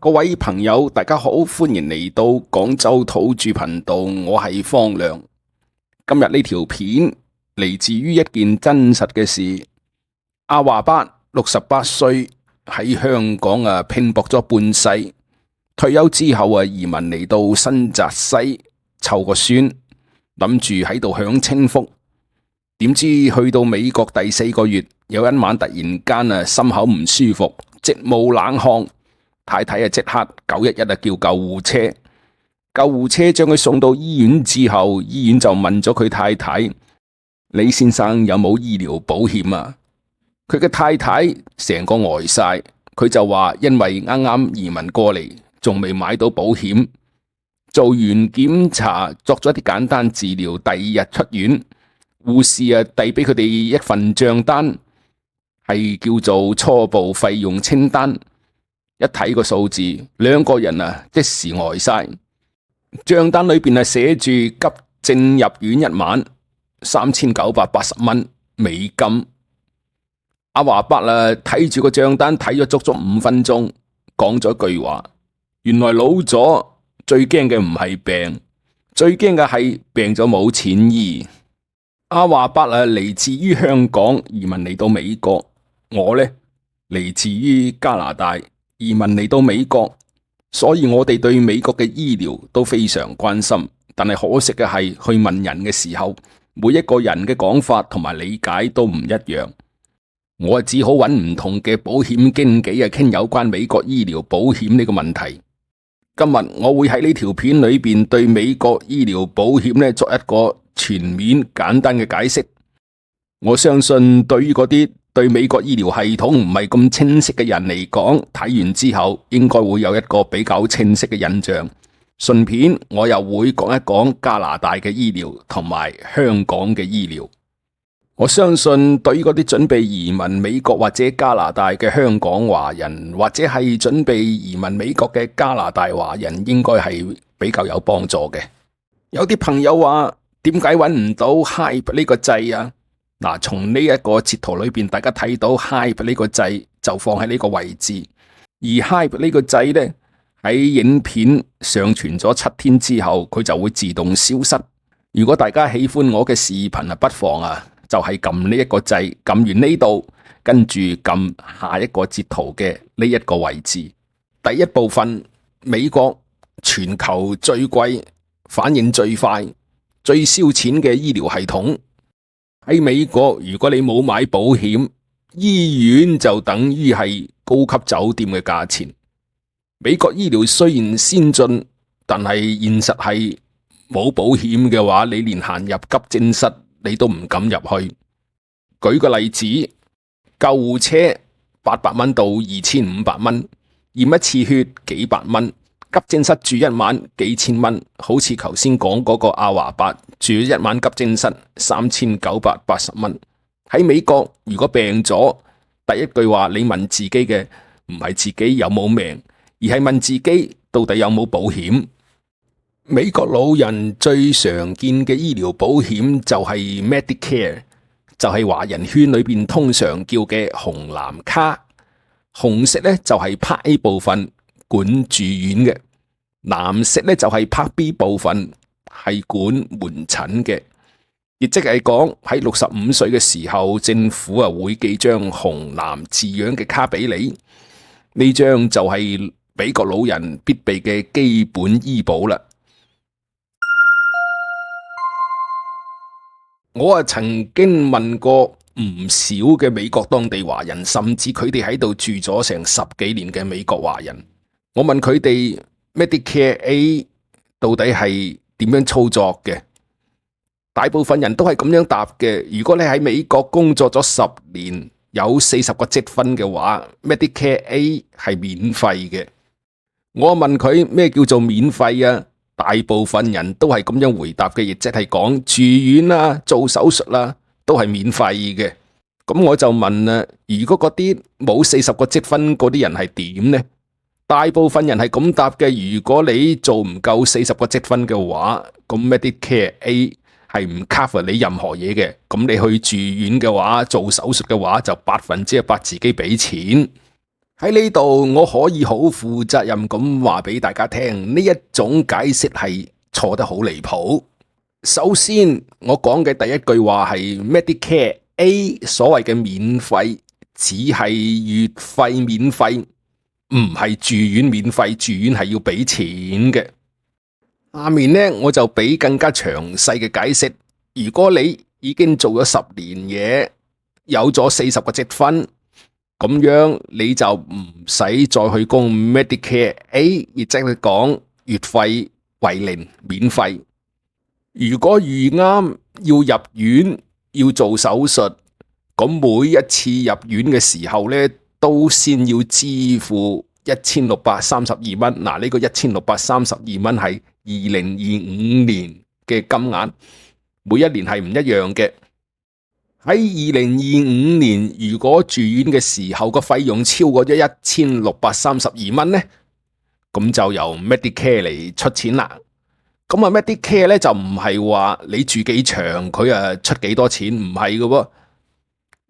各位朋友，大家好，歡迎嚟到廣州土著頻道，我係方亮。今日呢條片嚟自於一件真實嘅事。阿華伯68歲喺香港拼搏咗半世，退休之後移民嚟到新澤西湊個孫，諗住喺度享清福。點知去到美國第4個月，有一晚突然間心口唔舒服，直冒冷汗。太太即刻911叫救護車，救護車將佢送到醫院之後，醫院就問咗佢太太：李先生有冇醫療保險啊？佢嘅太太成個呆晒，佢就話因為啱啱移民過嚟，仲未買到保險。做完檢查，作咗一啲簡單治療，第2日出院，護士遞俾佢哋一份賬單，係叫做初步費用清單。一睇個數字，兩個人即時呆晒。賬單裏邊寫住急症入院1晚3980蚊美金。阿華伯睇住個賬單睇咗足足5分鐘，講咗句話：原來老咗最驚嘅唔係病，最驚嘅係病咗冇錢醫。阿華伯嚟自於香港，移民嚟到美國。我呢，嚟自於加拿大，移民嚟到美國，所以我哋對美國嘅醫療都非常關心。但係可惜嘅係，去問人嘅時候，每一個人嘅講法同埋理解都唔一樣。我只好揾唔同嘅保險經紀傾有關美國醫療保險呢個問題。今日我會喺呢條片裏邊對美國醫療保險作一個全面簡單嘅解釋。我相信對於嗰啲對美國醫療系統唔係咁清晰嘅人嚟講，睇完之後應該會有一個比較清晰嘅印象。順便我又會講一講加拿大嘅醫療同埋香港嘅醫療。我相信對於嗰啲準備移民美國或者加拿大嘅香港華人，或者係準備移民美國嘅加拿大華人，應該係比較有幫助嘅。有啲朋友話，點解揾唔到 HYPE 呢個掣啊？嗱，從呢一個截圖裏邊，大家睇到 HYPE 呢個掣就放喺呢個位置，而 HYPE 呢個掣呢，喺影片上傳咗7天之後，佢就會自動消失。如果大家喜歡我嘅視頻不妨就係撳呢一個掣，撳完呢度，跟住撳下一個截圖嘅呢一個位置。第一部分，美國全球最貴、反應最快、最燒錢嘅醫療系統。喺美國，如果你冇買保險，醫院就等於係高級酒店嘅價錢。美國醫療雖然先進，但係現實係冇保險嘅話，你連行入急症室你都唔敢入去。舉個例子，救護車800蚊到2500蚊，驗一次血幾百蚊，急症室住1晚幾千蚊。好似頭先講嗰個阿華伯住1晚急症室3980蚊。喺美國，如果病咗，第一句話你問自己嘅唔係自己有冇命，而係問自己到底有冇保險。美國老人最常見嘅醫療保險就係 Medicare， 就係華人圈裏邊通常叫嘅紅藍卡。紅色呢就係 Part A 部分管住院嘅，藍色呢就係 Part B 部分係管門診嘅。亦即係講喺65歲嘅時候，政府會寄張紅藍字樣嘅卡俾你，呢張就係美國老人必備嘅基本醫保啦。我曾經問過唔少嘅美國當地華人，甚至佢哋喺度住咗成10幾年嘅美國華人，我問佢哋 Medicare A 到底係點樣操作嘅？大部分人都係咁樣答嘅。如果你喺美國工作咗10年，有40個積分嘅話， Medicare A 係免費嘅。我問佢咩叫做免費啊？大部分人都係咁樣回答嘅，亦即係講住院做手術都係免費嘅。咁我就問啦，如果嗰啲冇40個積分嗰啲人係點呢？大部分人係咁答嘅。如果你做唔夠40個積分嘅話，咁 Medicare A 係唔 cover 你任何嘢嘅。咁你去住院嘅話，做手術嘅話，就100%自己俾錢。喺呢度，我可以好負責任咁話俾大家聽，呢一種解釋係錯得好離譜。首先，我講嘅第一句話係 Medicare A 所謂嘅免費，只係月費免費，唔係住院免費，住院係要俾錢嘅。下面呢，我就俾更加詳細嘅解釋。如果你已經做咗10年嘢，有咗40個積分，咁樣你就唔使再去供 Medicare A， 亦即係講月費為零免費。如果遇啱要入院要做手術，咁每一次入院嘅時候呢，都先要支付1632蚊。嗱，呢個1632蚊係2025年嘅金額，每一年係唔一樣嘅。喺2025年，如果住院嘅時候個費用超過咗1632蚊呢，咁就由 Medicare 嚟出錢啦。咁啊 Medicare 咧就唔係話你住幾長佢出幾多錢，唔係嘅喎。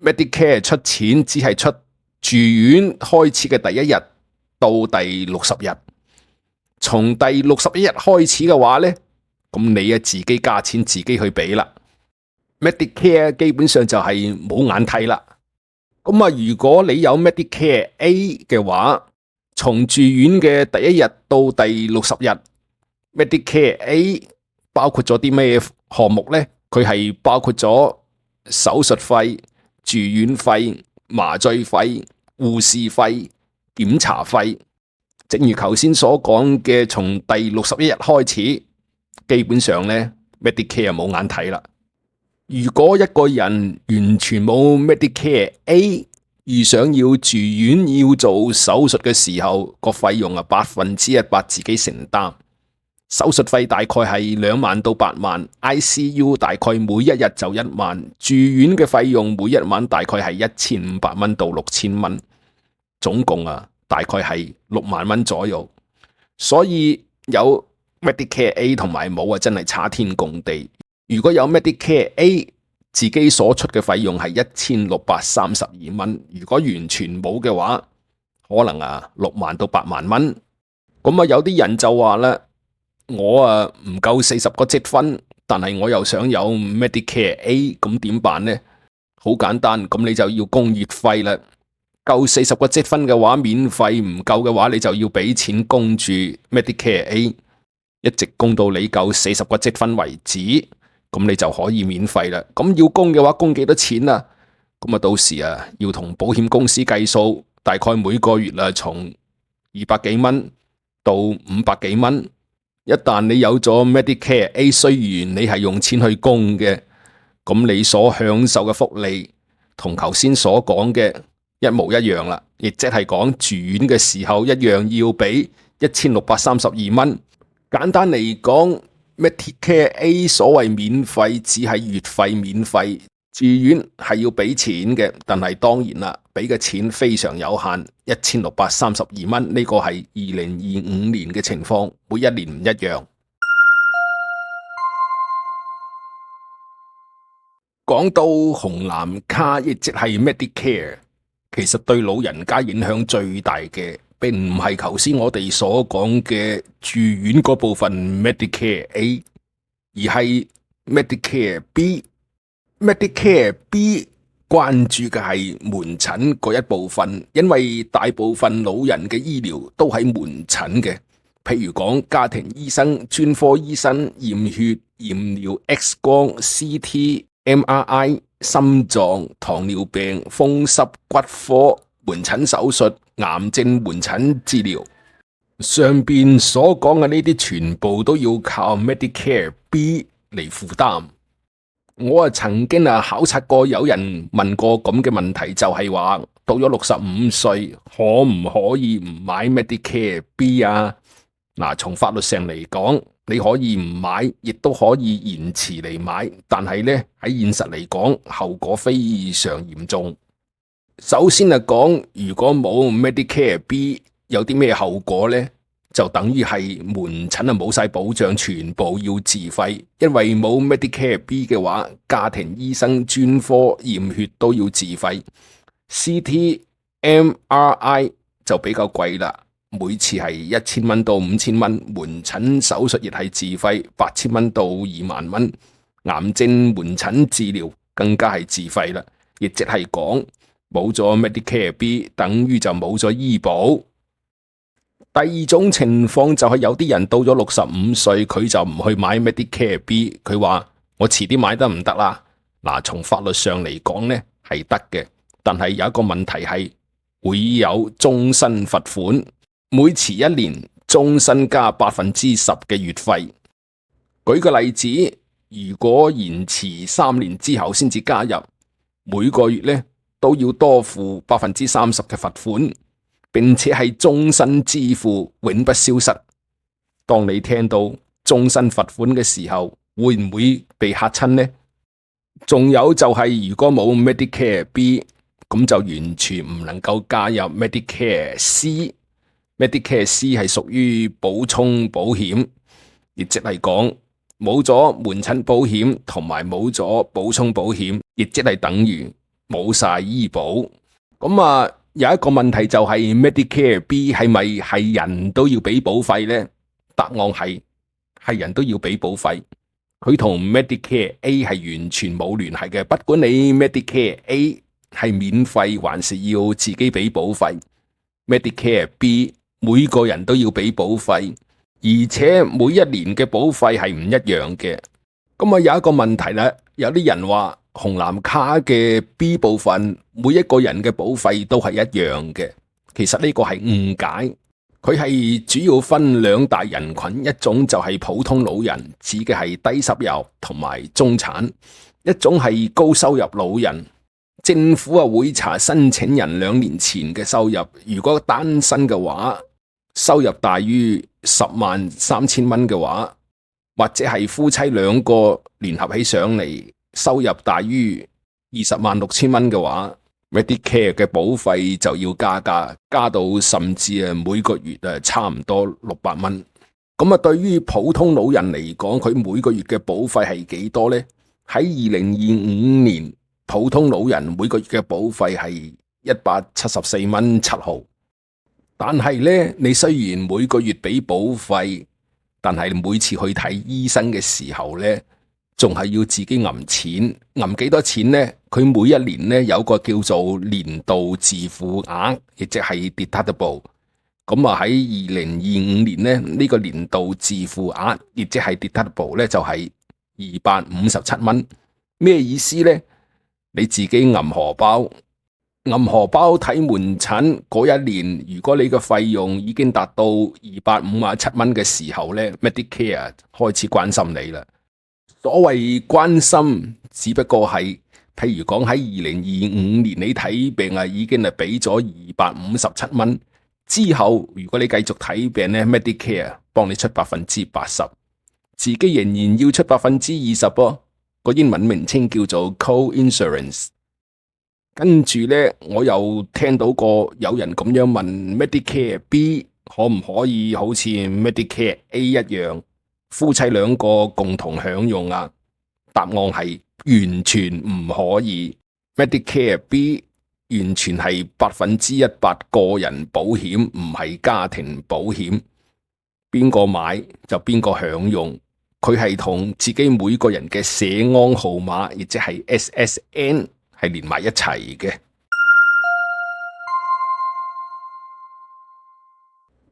Medicare 出錢只係出住院開始嘅第1日到第60日，從第61日開始嘅話呢，咁你自己加錢自己去俾啦。Medicare 基本上就係冇眼睇啦。咁啊，如果你有 Medicare A 嘅話，從住院嘅第1日到第60日，Medicare A 包括咗啲咩項目呢？佢係包括咗手術費、住院費、麻醉費、護士費、檢查費。正如頭先所講嘅，從第61日開始，基本上呢 Medicare 冇眼睇啦。如果一個人完全冇 Medicare A， 而想要住院要做手術嘅時候，個費用100%自己承擔。手術費大概係2萬到8萬 ，ICU 大概每一日就1萬，住院嘅費用每一晚大概係1500蚊到6000蚊，總共大概係6萬蚊左右。所以有 Medicare A 同埋冇真係差天共地。如果有 Medicare A， 自己所出嘅費用係1632蚊，如果完全冇嘅話，可能6萬到8萬蚊。咁有啲人就話啦，我唔夠40個積分，但係我又想有 Medicare A， 咁點辦呢？好簡單，咁你就要供月費啦。夠40個積分嘅話免費，唔夠嘅話你就要俾錢供住 Medicare A， 一直供到你夠40個積分為止。咁你就可以免費啦。咁要供嘅話，供幾多錢啊？咁到時要同保險公司計數，大概每個月從200幾蚊到500幾蚊。一旦你有咗 Medicare A， 雖然你係用錢去供嘅，咁你所享受嘅福利同頭先所講嘅一模一樣啦，亦即係講住院嘅時候一樣要俾1632蚊。簡單嚟講，Medicare A 所謂免費只係月費免費，住院係要俾錢嘅，但係當然啦，俾嘅錢非常有限，1632蚊，呢個係2025年嘅情況，每一年唔一樣。講到紅藍卡，亦即係 Medicare， 其實對老人家影響最大嘅，並唔係頭先我哋所講嘅住院嗰部分 Medicare A， 而係 Medicare B。Medicare B 關注嘅係門診嗰一部分，因為大部分老人嘅醫療都喺門診嘅，譬如講家庭醫生、專科醫生、驗血、驗尿、X 光、CT、MRI、心臟、糖尿病、風濕、骨科、門診手術、癌症門診治療，上邊所講嘅呢啲全部都要靠 Medicare B 嚟負擔。我曾經考察過，有人問過咁嘅問題，就係話到咗65歲可唔可以唔買 Medicare B 啊？嗱，從法律上嚟講，你可以唔買，亦都可以延遲嚟買，但係呢，喺現實嚟講，後果非常嚴重。首先講，如果冇 Medicare B， 有啲咩後果呢？就等於係門診冇晒保障，全部要自費。因為冇 Medicare B 嘅話，家庭醫生、專科驗血都要自費，CT、MRI 就比較貴啦，每次係1000蚊到5000蚊，門診手術亦係自費8000蚊到20000蚊，癌症門診治療更加係自費啦，亦即係講冇咗 Medicare B 等於就冇咗醫保。第二種情況就係有啲人到咗65歲，佢就唔去買 Medicare B， 佢話我遲啲買得唔得啦？嗱，從法律上嚟講呢係得嘅，但係有一個問題係會有終身罰款，每遲1年終身加10%嘅月費。舉個例子，如果延遲3年之後先至加入，每個月呢都要多付30%嘅罰款，並且係終身支付，永不消失。當你聽到終身罰款嘅時候，會唔會被嚇親呢？仲有就係如果冇 Medicare B， 咁就完全唔能夠加入 Medicare C。Medicare C 係屬於補充保險，亦即係講冇咗門診保險同埋冇咗補充保險，亦即係等於冇晒醫保。咁有一個問題就係 Medicare B 係咪係人都要俾保費呢？答案係人都要俾保費。佢同 Medicare A 係完全冇聯繫嘅，不管你 Medicare A 係免費還是要自己俾保費， Medicare B 每個人都要俾保費，而且每一年嘅保費係唔一樣嘅。咁有一個問題啦，有啲人話紅藍卡嘅 B 部分每一個人嘅保費都係一樣嘅，其實呢個係誤解。佢係主要分2大人群，一種就係普通老人，指嘅係低收入同埋中產；一種係高收入老人。政府會查申請人2年前嘅收入，如果單身嘅話，收入大於103000蚊嘅話，或者係夫妻2個聯合起上嚟收入大於206000蚊嘅話，Medicare 嘅保費就要加價，加到甚至每個月差唔多600蚊。咁對於普通老人嚟講，佢每個月嘅保費係幾多呢？喺2025年，普通老人每個月嘅保費係174蚊7毫。但係呢，你雖然每個月俾保費，但係每次去睇醫生嘅時候呢，仲係要自己揞錢，揞幾多錢呢？佢每一年呢有個叫做年度自付額，亦即係 deductible。咁喺2025年呢，呢個年度自付額，亦即係 deductible 呢，就係257蚊。咩意思呢？你自己揞荷包，揞荷包睇門診嗰一年，如果你嘅費用已經達到257蚊嘅時候呢， Medicare 開始關心你啦。所謂關心，只不過係譬如講喺2025年你睇病已經俾咗257蚊，之後如果你繼續睇病呢， Medicare 幫你出80%，自己仍然要出20%噃。個英文名稱叫做 Co-Insurance。 跟住呢，我又聽到過有人咁樣問 Medicare B 可唔可以好似 Medicare A 一樣，夫妻2個共同享用啊？答案係完全唔可以。Medicare B 完全係100%個人保險，唔係家庭保險，邊個買就邊個享用。佢係同自己每個人嘅社安號碼，亦即係 SSN 係連埋一齊嘅。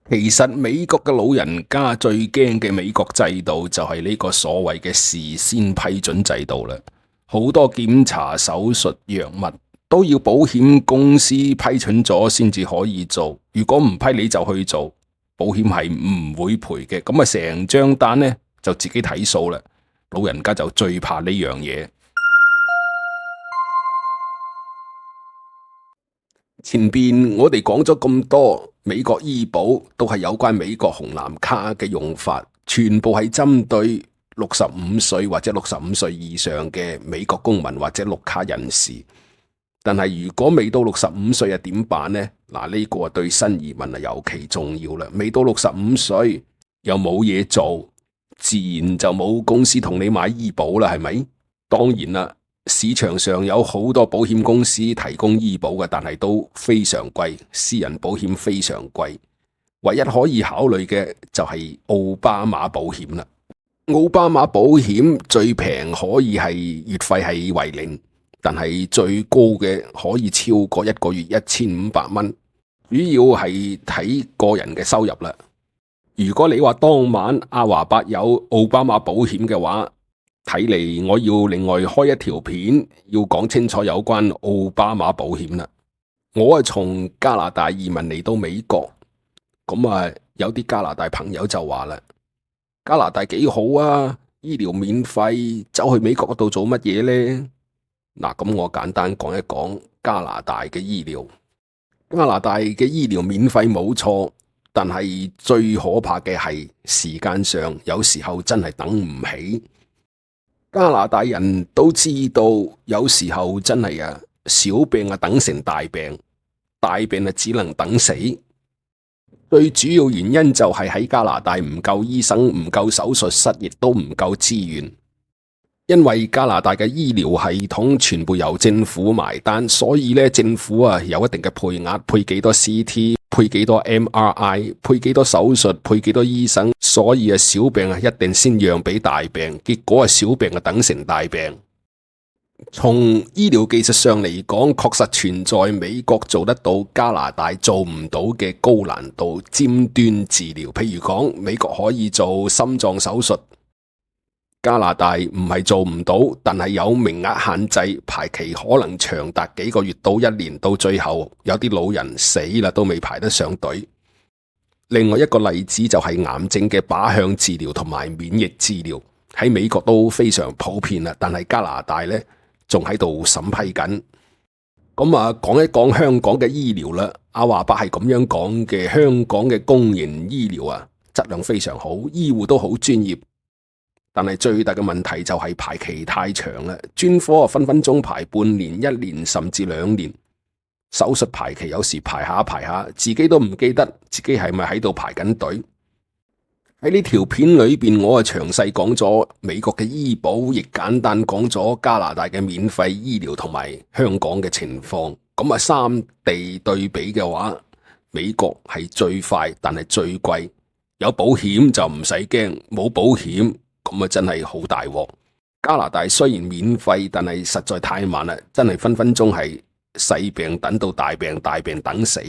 其實美國嘅老人家最驚嘅美國制度就係呢個所謂嘅事先批准制度啦。好多檢查、手術、藥物都要保險公司批准咗先至可以做，如果唔批你就去做，保險係唔會賠嘅。咁成張單呢就自己睇數啦，老人家就最怕呢樣嘢。前邊我哋講咗咁多，美國醫保都係有關美國紅藍卡嘅用法，全部係針對65歲或者65歲以上嘅美國公民或者綠卡人士。但係如果未到65歲點辦呢？嗱，呢個對新移民尤其重要啦。未到65歲又冇嘢做，自然就冇公司同你買醫保啦，係咪？當然啦，市場上有好多保險公司提供醫保嘅，但係都非常貴，私人保險非常貴。唯一可以考慮嘅就係奧巴馬保險啦。奧巴馬保險最平可以係月費係為零，但係最高嘅可以超過一個月1500蚊，主要係睇個人嘅收入啦。如果你話當晚阿華伯有奧巴馬保險嘅話，睇嚟我要另外開一條片，要講清楚有關奧巴馬保險啦。我係從加拿大移民嚟到美國，咁有啲加拿大朋友就話啦，加拿大幾好啊，醫療免費，走去美國嗰度做乜嘢呢？嗱，咁我簡單講一講加拿大嘅醫療。加拿大嘅醫療免費冇錯，但係最可怕嘅係時間上，有時候真係等唔起。加拿大人都知道，有時候真係小病等成大病，大病只能等死。最主要原因就係喺加拿大唔夠醫生，唔夠手術室，亦都唔夠資源。因為加拿大嘅醫療系統全部由政府埋單，所以咧政府有一定嘅配額，配幾多 CT， 配幾多 MRI， 配幾多手術，配幾多醫生，所以小病一定先讓俾大病，結果小病等成大病。從醫療技術上嚟講，確實存在美國做得到，加拿大做唔到嘅高難度尖端治療。譬如講，美國可以做心臟手術，加拿大唔係做唔到，但係有名額限制，排期可能長達幾個月到1年，到最後有啲老人死啦都未排得上隊。另外一個例子就係癌症嘅靶向治療同埋免疫治療，喺美國都非常普遍啦，但係加拿大呢，仲喺度審批緊。咁講一講香港嘅醫療啦。阿華伯係咁樣講嘅，香港嘅公營醫療質量非常好，醫護都好專業，但係最大嘅問題就係排期太長啦，專科分分鐘排半年、1年甚至2年，手術排期有時排下排下，自己都唔記得自己係咪喺度排緊隊。喺呢條片裏邊，我詳細講咗美國嘅醫保，亦簡單講咗加拿大嘅免費醫療同埋香港嘅情況。咁三地對比嘅話，美國係最快，但係最貴。有保險就唔使驚，冇保險咁真係好大鑊。加拿大雖然免費，但係實在太慢啦，真係分分鐘係細病等到大病，大病等死。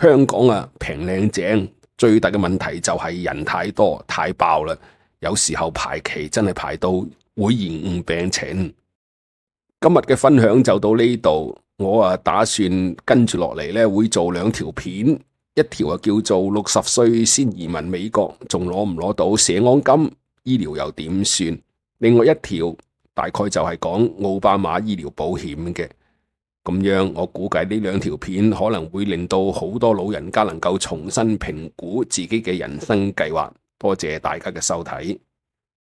香港平靚正。最大嘅問題就係人太多太爆啦，有時候排期真係排到會延誤病情。今日嘅分享就到呢度，我打算跟住落嚟會做2條片，一條叫做60歲先移民美國，仲攞唔攞到社安金，醫療又點算？另外一條大概就係講奧巴馬醫療保險嘅。咁樣我估計呢2條片可能會令到好多老人家能夠重新評估自己嘅人生計劃。多謝大家嘅收睇。